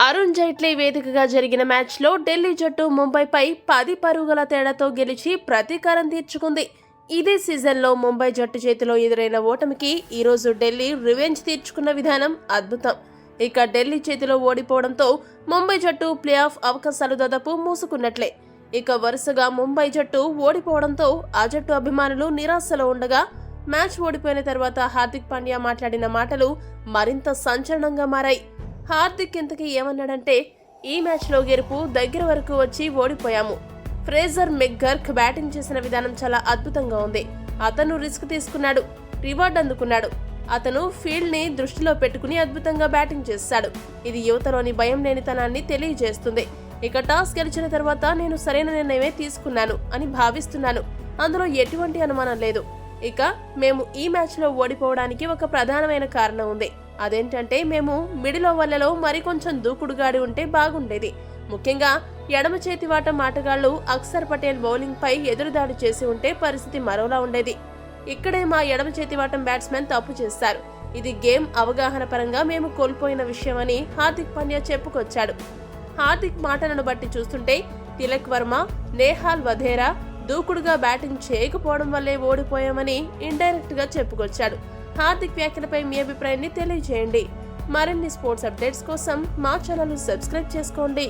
అరుణ్ జైట్లీ వేదికగా జరిగిన మ్యాచ్లో ఢిల్లీ జట్టు ముంబైపై 10 పరుగుల తేడాతో గెలిచి ప్రతీకారం తీర్చుకుంది. ఇదే సీజన్లో ముంబై జట్టు చేతిలో ఎదురైన ఓటమికి ఈరోజు ఢిల్లీ రివెంజ్ తీర్చుకున్న విధానం అద్భుతం. ఇక ఢిల్లీ చేతిలో ఓడిపోవడంతో ముంబై జట్టు ప్లే ఆఫ్ అవకాశాలు దాదాపు మూసుకున్నట్లే. ఇక వరుసగా ముంబై జట్టు ఓడిపోవడంతో ఆ జట్టు అభిమానులు నిరాశలో ఉండగా, మ్యాచ్ ఓడిపోయిన తర్వాత హార్దిక్ పాండ్యా మాట్లాడిన మాటలు మరింత సంచలనంగా మారాయి. హార్దిక్ ఇంతకీ ఏమన్నాడంటే, ఈ మ్యాచ్లో గెలుపు దగ్గర వరకు వచ్చి ఓడిపోయాము. ఫ్రేజర్ మెక్గర్క్ బ్యాటింగ్ చేసిన విధానం చాలా అద్భుతంగా ఉంది. అతను రిస్క్ తీసుకున్నాడు, రివార్డ్ అందుకున్నాడు. అతను ఫీల్డ్ ని దృష్టిలో పెట్టుకుని అద్భుతంగా బ్యాటింగ్ చేశాడు. ఇది యువతలోని భయం లేనితనాన్ని తెలియజేస్తుంది. ఇక టాస్ గెలిచిన తర్వాత నేను సరైన నిర్ణయమే తీసుకున్నాను అని భావిస్తున్నాను. అందులో ఎటువంటి అనుమానం లేదు. ఇక మేము ఈ మ్యాచ్లో ఓడిపోవడానికి ఒక ప్రధానమైన కారణం ఉంది. అదేంటంటే, మేము మిడిల్ ఓవర్లలో మరికొంచెం దూకుడుగాడి ఉంటే బాగుండేది. ముఖ్యంగా ఎడమ చేతివాటం ఆటగాళ్లు అక్షర్ పటేల్ బౌలింగ్ పై ఎదురుదాడి చేసి ఉంటే పరిస్థితి మరోలా ఉండేది. ఇక్కడే మా ఎడమ చేతివాటం బ్యాట్స్మెన్ తప్పు చేశారు. ఇది గేమ్ అవగాహన పరంగా మేము కోల్పోయిన విషయమని హార్దిక్ పాండ్యా చెప్పుకొచ్చాడు. హార్దిక్ మాటలను బట్టి చూస్తుంటే తిలక్ వర్మ, నేహాల్ వధేరా దూకుడుగా బ్యాటింగ్ చేయకపోవడం వల్లే ఓడిపోయామని ఇండైరెక్ట్ గా చెప్పుకొచ్చాడు. హార్దిక్ వ్యాఖ్యలపై మీ అభిప్రాయాన్ని తెలియజేయండి. మరిన్ని స్పోర్ట్స్ అప్డేట్స్ కోసం మా ఛానల్ సబ్స్క్రైబ్ చేసుకోండి.